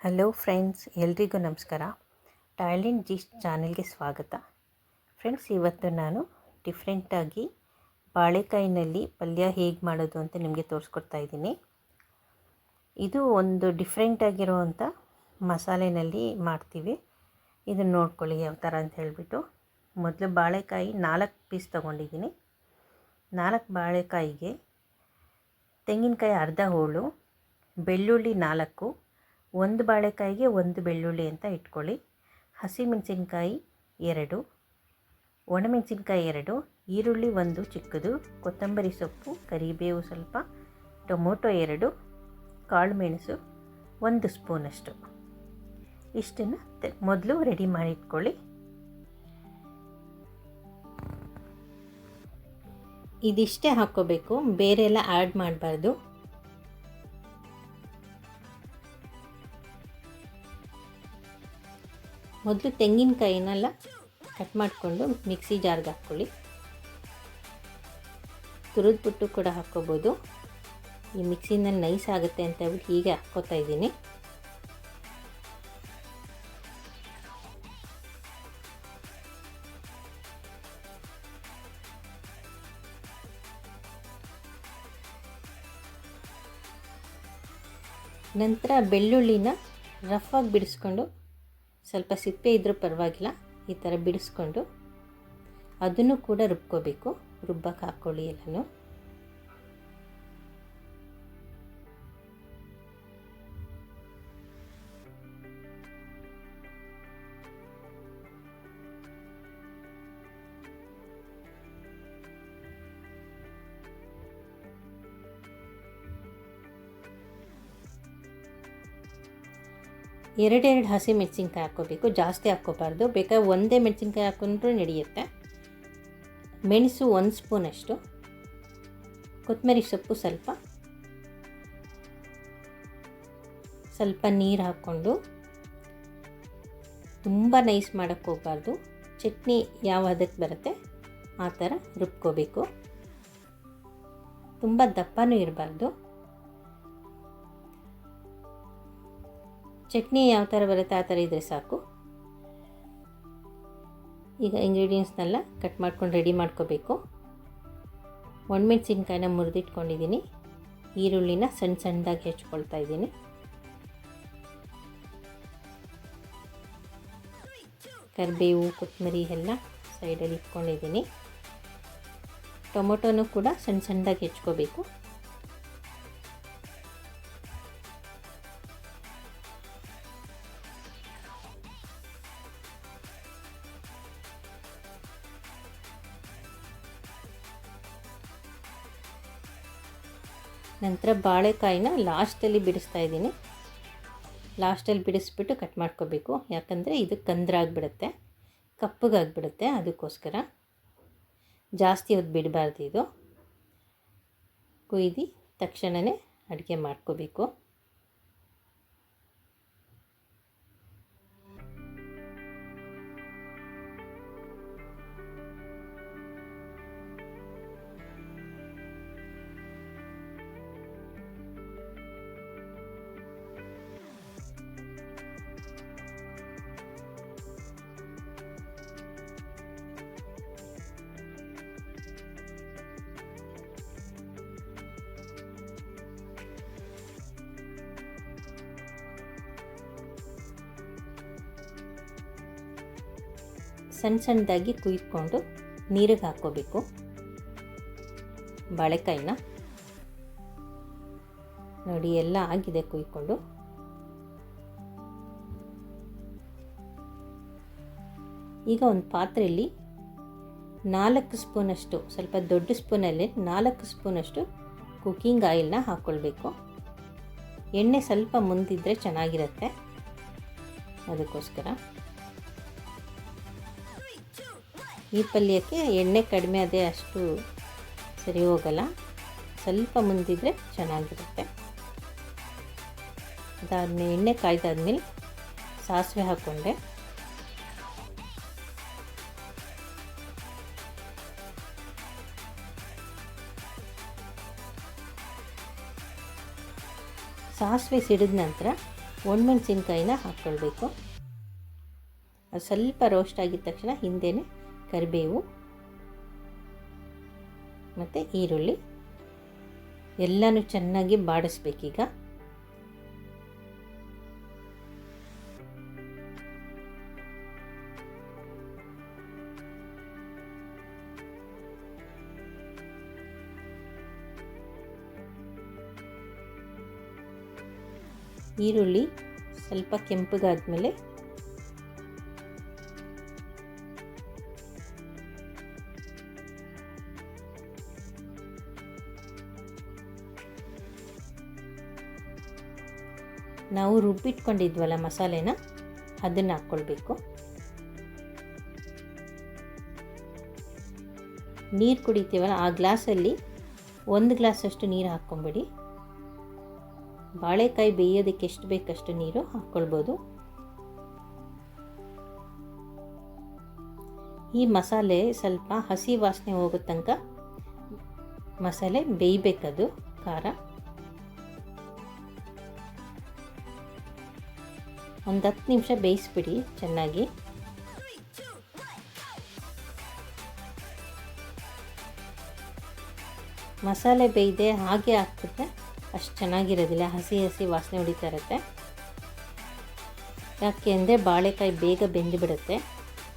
Hello friends, ಎಲ್ರಿಗೂ ನಮಸ್ಕಾರ. Talent gist ಚಾನೆಲ್ಗೆ ಸ್ವಾಗತ. ಫ್ರೆಂಡ್ಸ್, ಇವತ್ತು ನಾನು ಡಿಫ್ರೆಂಟಾಗಿ ಬಾಳೆಕಾಯಿನಲ್ಲಿ ಪಲ್ಯ ಹೇಗೆ ಮಾಡೋದು ಅಂತ ನಿಮಗೆ ತೋರಿಸ್ಕೊಡ್ತಾ ಇದ್ದೀನಿ. ಇದು ಒಂದು ಡಿಫ್ರೆಂಟಾಗಿರುವಂಥ ಮಸಾಲೆನಲ್ಲಿ ಮಾಡ್ತೀವಿ. ಇದನ್ನು ನೋಡ್ಕೊಳ್ಳಿ ಯಾವ ಥರ ಅಂತ ಹೇಳಿಬಿಟ್ಟು. ಮೊದಲು ಬಾಳೆಕಾಯಿ 4 ಪೀಸ್ ತೊಗೊಂಡಿದ್ದೀನಿ. 4 ಬಾಳೆಕಾಯಿಗೆ ತೆಂಗಿನಕಾಯಿ ಅರ್ಧ ಹೋಳು, ಬೆಳ್ಳುಳ್ಳಿ 4, 1 ಬಾಳೆಕಾಯಿಗೆ 1 ಬೆಳ್ಳುಳ್ಳಿ ಅಂತ ಇಟ್ಕೊಳ್ಳಿ. ಹಸಿಮೆಣಸಿನ್ಕಾಯಿ 2, ಒಣಮೆಣಸಿನ್ಕಾಯಿ 2, ಈರುಳ್ಳಿ 1 ಚಿಕ್ಕದು, ಕೊತ್ತಂಬರಿ ಸೊಪ್ಪು, ಕರಿಬೇವು ಸ್ವಲ್ಪ, ಟೊಮೊಟೊ 2, ಕಾಳು ಮೆಣಸು 1 ಸ್ಪೂನಷ್ಟು. ಇಷ್ಟನ್ನು ಮೊದಲು ರೆಡಿ ಮಾಡಿ ಇಟ್ಕೊಳ್ಳಿ. ಇದಿಷ್ಟೇ ಹಾಕ್ಕೋಬೇಕು, ಬೇರೆ ಎಲ್ಲ ಆ್ಯಡ್ ಮಾಡಬಾರ್ದು. ಮೊದಲು ತೆಂಗಿನಕಾಯಿನೆಲ್ಲ ಕಟ್ ಮಾಡಿಕೊಂಡು ಮಿಕ್ಸಿ ಜಾರ್ಗೆ ಹಾಕ್ಕೊಳ್ಳಿ. ತುರಿದ್ಬಿಟ್ಟು ಕೂಡ ಹಾಕ್ಕೋಬೋದು. ಈ ಮಿಕ್ಸಿನಲ್ಲಿ ನೈಸ್ ಆಗುತ್ತೆ ಅಂತ ಹೇಳ್ಬಿಟ್ಟು ಹೀಗೆ ಹಾಕ್ಕೋತಾ ಇದ್ದೀನಿ. ನಂತರ ಬೆಳ್ಳುಳ್ಳಿನ ರಫಾಗಿ ಬಿಡಿಸ್ಕೊಂಡು, ಸ್ವಲ್ಪ ಸಿಪ್ಪೆ ಇದ್ರೂ ಪರವಾಗಿಲ್ಲ, ಈ ಥರ ಬಿಡಿಸ್ಕೊಂಡು ಅದನ್ನು ಕೂಡ ರುಬ್ಕೋಬೇಕು. ರುಬ್ಬಕ್ಕೆ ಹಾಕ್ಕೊಳ್ಳಿ ಎಲ್ಲನೂ. ಎರಡೆರಡು ಹಸಿ ಮೆಣಸಿನ್ಕಾಯಿ ಹಾಕ್ಕೋಬೇಕು, ಜಾಸ್ತಿ ಹಾಕ್ಕೋಬಾರ್ದು. ಬೇಕಾದ್ರೆ ಒಂದೇ ಮೆಣಸಿನ್ಕಾಯಿ ಹಾಕ್ಕೊಂಡ್ರೂ ನಡೆಯುತ್ತೆ. ಮೆಣಸು 1 ಸ್ಪೂನಷ್ಟು, ಕೊತ್ತಂಬರಿ ಸೊಪ್ಪು ಸ್ವಲ್ಪ ನೀರು ಹಾಕ್ಕೊಂಡು, ತುಂಬ ನೈಸ್ ಮಾಡೋಕ್ಕೆ ಹೋಗಬಾರ್ದು. ಚಟ್ನಿ ಯಾವ ಹದಕ್ಕೆ ಬರುತ್ತೆ ಆ ಥರ ರುಬ್ಕೋಬೇಕು. ತುಂಬ ದಪ್ಪನೂ ಇರಬಾರ್ದು. ಚಟ್ನಿ ಯಾವ ಥರ ಬರುತ್ತೆ ಆ ಥರ ಇದ್ದರೆ ಸಾಕು. ಈಗ ಇಂಗ್ರೀಡಿಯೆಂಟ್ಸ್ನೆಲ್ಲ ಕಟ್ ಮಾಡ್ಕೊಂಡು ರೆಡಿ ಮಾಡ್ಕೋಬೇಕು. ಒಣಮೆಣಸಿನ್ಕಾಯಿನ ಮುರಿದಿಟ್ಕೊಂಡಿದ್ದೀನಿ. ಈರುಳ್ಳಿನ ಸಣ್ಣದಾಗಿ ಹೆಚ್ಕೊಳ್ತಾ ಇದ್ದೀನಿ. ಕರಿಬೇವು, ಕೊತ್ತಂಬರಿ ಎಲ್ಲ ಸೈಡಲ್ಲಿ ಇಟ್ಕೊಂಡಿದ್ದೀನಿ. ಟೊಮೊಟೊನೂ ಕೂಡ ಸಣ್ಣದಾಗಿ ಹೆಚ್ಕೋಬೇಕು. ನಂತರ ಬಾಳೆಕಾಯಿನ ಲಾಸ್ಟಲ್ಲಿ ಬಿಡಿಸ್ತಾ ಇದ್ದೀನಿ. ಲಾಸ್ಟಲ್ಲಿ ಬಿಡಿಸ್ಬಿಟ್ಟು ಕಟ್ ಮಾಡ್ಕೋಬೇಕು, ಯಾಕಂದರೆ ಇದು ಕಂದ್ರಾಗಿಬಿಡುತ್ತೆ, ಕಪ್ಪಗಾಗಿಬಿಡುತ್ತೆ. ಅದಕ್ಕೋಸ್ಕರ ಜಾಸ್ತಿ ಹೊತ್ತು ಬಿಡಬಾರ್ದು. ಇದು ಕುಯ್ದು ತಕ್ಷಣವೇ ಅಡುಗೆ ಮಾಡ್ಕೋಬೇಕು. ಸಣ್ಣದಾಗಿ ಕುಯ್ಕೊಂಡು ನೀರಿಗೆ ಹಾಕ್ಕೋಬೇಕು ಬಾಳೆಕಾಯಿನ. ನೋಡಿ, ಎಲ್ಲ ಆಗಿದೆ ಕುಯ್ಕೊಂಡು. ಈಗ ಒಂದು ಪಾತ್ರೆಯಲ್ಲಿ 4 ಸ್ಪೂನಷ್ಟು, ಸ್ವಲ್ಪ ದೊಡ್ಡ ಸ್ಪೂನಲ್ಲಿ 4 ಸ್ಪೂನಷ್ಟು ಕುಕ್ಕಿಂಗ್ ಆಯಿಲ್ನ ಹಾಕ್ಕೊಳ್ಬೇಕು. ಎಣ್ಣೆ ಸ್ವಲ್ಪ ಮುಂದಿದ್ದರೆ ಚೆನ್ನಾಗಿರುತ್ತೆ, ಅದಕ್ಕೋಸ್ಕರ. ಈ ಪಲ್ಯಕ್ಕೆ ಎಣ್ಣೆ ಕಡಿಮೆ ಅದೇ ಅಷ್ಟು ಸರಿ ಹೋಗಲ್ಲ, ಸ್ವಲ್ಪ ಮುಂದಿದ್ರೆ ಚೆನ್ನಾಗಿರುತ್ತೆ. ಅದಾದಮೇಲೆ ಎಣ್ಣೆ ಕಾಯ್ದಾದ್ಮೇಲೆ ಸಾಸಿವೆ ಹಾಕ್ಕೊಂಡೆ. ಸಾಸಿವೆ ಸಿಡಿದ ನಂತರ ಒಣಮೆಣಸಿನ್ಕಾಯಿನ ಹಾಕ್ಕೊಳ್ಬೇಕು. ಅದು ಸ್ವಲ್ಪ ರೋಸ್ಟ್ ಆಗಿದ ತಕ್ಷಣ ಹಿಂದೆಯೇ ಕರಿಬೇವು ಮತ್ತು ಈರುಳ್ಳಿ ಎಲ್ಲನೂ ಚೆನ್ನಾಗಿ ಬಾಡಿಸ್ಬೇಕೀಗ. ಈರುಳ್ಳಿ ಸ್ವಲ್ಪ ಕೆಂಪಗಾದ್ಮೇಲೆ ನಾವು ರುಬ್ಬಿಟ್ಕೊಂಡಿದ್ವಲ್ಲ ಮಸಾಲೆನ ಅದನ್ನು ಹಾಕ್ಕೊಳ್ಬೇಕು. ನೀರು ಕುಡಿತೀವಲ್ಲ ಆ ಗ್ಲಾಸಲ್ಲಿ 1 ಗ್ಲಾಸಷ್ಟು ನೀರು ಹಾಕ್ಕೊಂಬಿಡಿ. ಬಾಳೆಕಾಯಿ ಬೇಯೋದಕ್ಕೆ ಎಷ್ಟು ಬೇಕಷ್ಟು ನೀರು ಹಾಕ್ಕೊಳ್ಬೋದು. ಈ ಮಸಾಲೆ ಸ್ವಲ್ಪ ಹಸಿ ವಾಸನೆ ಹೋಗೋ ತನಕ ಮಸಾಲೆ ಬೇಯಬೇಕದು. ಖಾರ ಒಂದು 10 ನಿಮಿಷ ಬೇಯಿಸ್ಬಿಡಿ ಚೆನ್ನಾಗಿ. ಮಸಾಲೆ ಬೇಯದೆ ಹಾಗೆ ಹಾಕ್ಬಿಟ್ರೆ ಅಷ್ಟು ಚೆನ್ನಾಗಿರೋದಿಲ್ಲ, ಹಸಿ ಹಸಿ ವಾಸನೆ ಹೊಡಿತಾ ಇರುತ್ತೆ. ಯಾಕೆ ಅಂದರೆ ಬಾಳೆಕಾಯಿ ಬೇಗ ಬೆಂದು ಬಿಡುತ್ತೆ,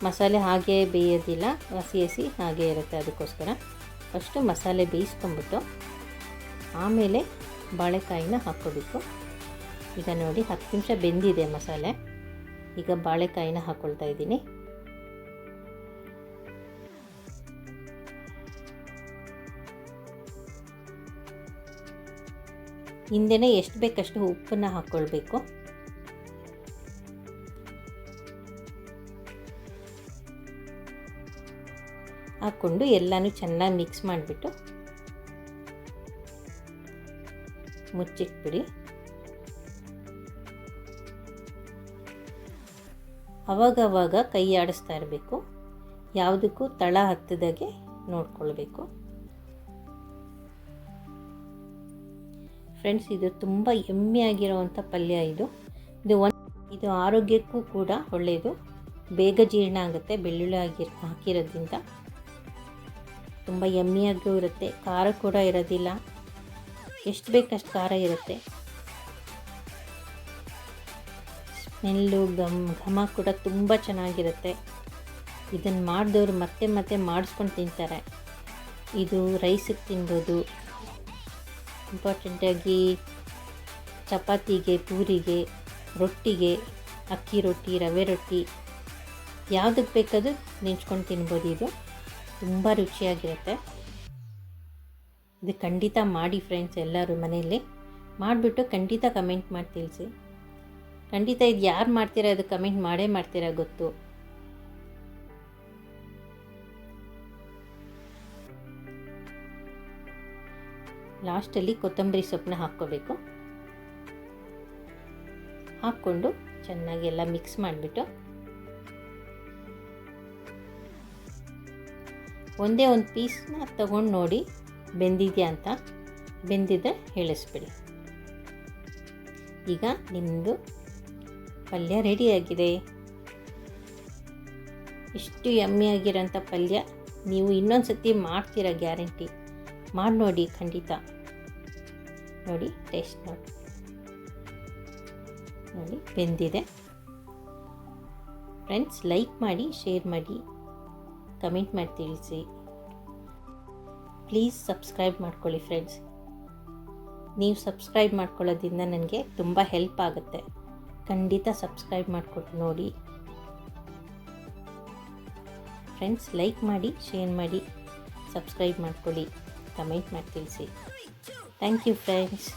ಮಸಾಲೆ ಹಾಗೆ ಬೇಯೋದಿಲ್ಲ, ಹಸಿ ಹಸಿ ಹಾಗೆ ಇರುತ್ತೆ. ಅದಕ್ಕೋಸ್ಕರ ಫಸ್ಟು ಮಸಾಲೆ ಬೇಯಿಸ್ಕೊಂಬಿಟ್ಟು ಆಮೇಲೆ ಬಾಳೆಕಾಯಿನ ಹಾಕ್ಕೋಬೇಕು. ಈಗ ನೋಡಿ 10 ನಿಮಿಷ ಬೆಂದಿದೆ ಮಸಾಲೆ. ಈಗ ಬಾಳೆಕಾಯಿನ ಹಾಕ್ಕೊಳ್ತಾ ಇದ್ದೀನಿ. ಹಿಂದೆನೇ ಎಷ್ಟು ಬೇಕಷ್ಟು ಉಪ್ಪನ್ನು ಹಾಕ್ಕೊಳ್ಬೇಕು. ಹಾಕ್ಕೊಂಡು ಎಲ್ಲನೂ ಚೆನ್ನಾಗಿ ಮಿಕ್ಸ್ ಮಾಡಿಬಿಟ್ಟು ಮುಚ್ಚಿಟ್ಬಿಡಿ. ಅವಾಗವಾಗ ಕೈ ಆಡಿಸ್ತಾ ಇರಬೇಕು, ಯಾವುದಕ್ಕೂ ತಳ ಹತ್ತದಾಗೆ ನೋಡ್ಕೊಳ್ಬೇಕು. ಫ್ರೆಂಡ್ಸ್, ಇದು ತುಂಬ ಯಮ್ಮಿಯಾಗಿರೋವಂಥ ಪಲ್ಯ. ಇದು ಆರೋಗ್ಯಕ್ಕೂ ಕೂಡ ಒಳ್ಳೆಯದು, ಬೇಗ ಜೀರ್ಣ ಆಗುತ್ತೆ. ಬೆಳ್ಳುಳ್ಳಿ ಹಾಕಿರೋದ್ರಿಂದ ತುಂಬ ಯಮ್ಮಿಯಾಗೂ ಇರುತ್ತೆ. ಖಾರ ಕೂಡ ಇರೋದಿಲ್ಲ, ಎಷ್ಟು ಬೇಕಷ್ಟು ಖಾರ ಇರುತ್ತೆ. ಸ್ಮೆಲ್ಲು ಘಮ ಕೂಡ ತುಂಬ ಚೆನ್ನಾಗಿರುತ್ತೆ. ಇದನ್ನು ಮಾಡಿದವರು ಮತ್ತೆ ಮತ್ತೆ ಮಾಡಿಸ್ಕೊಂಡು ತಿಂತಾರೆ. ಇದು ರೈಸಿಗೆ ತಿನ್ಬೋದು, ಇಂಪಾರ್ಟೆಂಟಾಗಿ ಚಪಾತಿಗೆ, ಪೂರಿಗೆ, ರೊಟ್ಟಿಗೆ, ಅಕ್ಕಿ ರೊಟ್ಟಿ, ರವೆ ರೊಟ್ಟಿ, ಯಾವುದಕ್ಕೆ ಬೇಕಾದರೂ ನೆಂಚ್ಕೊಂಡು ತಿನ್ಬೋದು. ಇದು ತುಂಬ ರುಚಿಯಾಗಿರುತ್ತೆ. ಇದು ಖಂಡಿತ ಮಾಡಿ ಫ್ರೆಂಡ್ಸ್, ಎಲ್ಲರೂ ಮನೆಯಲ್ಲಿ ಮಾಡಿಬಿಟ್ಟು ಖಂಡಿತ ಕಮೆಂಟ್ ಮಾಡಿ ತಿಳಿಸಿ. ಖಂಡಿತ ಇದು ಯಾರು ಮಾಡ್ತೀರಾ ಅದು ಕಮೆಂಟ್ ಮಾಡೇ ಮಾಡ್ತೀರಾ ಗೊತ್ತು. ಲಾಸ್ಟಲ್ಲಿ ಕೊತ್ತಂಬರಿ ಸೊಪ್ಪನ್ನ ಹಾಕ್ಕೋಬೇಕು. ಹಾಕ್ಕೊಂಡು ಚೆನ್ನಾಗಿ ಎಲ್ಲ ಮಿಕ್ಸ್ ಮಾಡಿಬಿಟ್ಟು ಒಂದೇ ಒಂದು ಪೀಸ್ನ ತಗೊಂಡು ನೋಡಿ ಬೆಂದಿದೆಯಾ ಅಂತ. ಬೆಂದಿದ್ದರೆ ಹೇಳಿಸ್ಬಿಡಿ. ಈಗ ನಿಮ್ಮದು ಪಲ್ಯ ರೆಡಿಯಾಗಿದೆ. ಇಷ್ಟು ಯಮ್ಮಿಯಾಗಿರೋಂಥ ಪಲ್ಯ ನೀವು ಇನ್ನೊಂದು ಸತಿ ಮಾಡ್ತೀರಾ ಗ್ಯಾರಂಟಿ. ಮಾಡಿ ನೋಡಿ ಖಂಡಿತ. ನೋಡಿ ಟೇಸ್ಟ್ ನೋಡಿ ಬೆಂದಿದೆ. ಫ್ರೆಂಡ್ಸ್, ಲೈಕ್ ಮಾಡಿ, ಶೇರ್ ಮಾಡಿ, ಕಮೆಂಟ್ ಮಾಡಿ ತಿಳಿಸಿ. ಪ್ಲೀಸ್ ಸಬ್ಸ್ಕ್ರೈಬ್ ಮಾಡ್ಕೊಳ್ಳಿ ಫ್ರೆಂಡ್ಸ್. ನೀವು ಸಬ್ಸ್ಕ್ರೈಬ್ ಮಾಡ್ಕೊಳ್ಳೋದ್ರಿಂದ ನನಗೆ ತುಂಬ ಹೆಲ್ಪ್ ಆಗುತ್ತೆ. ಖಂಡಿತ ಸಬ್ಸ್ಕ್ರೈಬ್ ಮಾಡಿಕೊಟ್ಟು ನೋಡಿ ಫ್ರೆಂಡ್ಸ್. ಲೈಕ್ ಮಾಡಿ, ಶೇರ್ ಮಾಡಿ, ಸಬ್ಸ್ಕ್ರೈಬ್ ಮಾಡ್ಕೊಳ್ಳಿ, ಕಮೆಂಟ್ ಮಾಡಿ ತಿಳಿಸಿ. Thank you friends.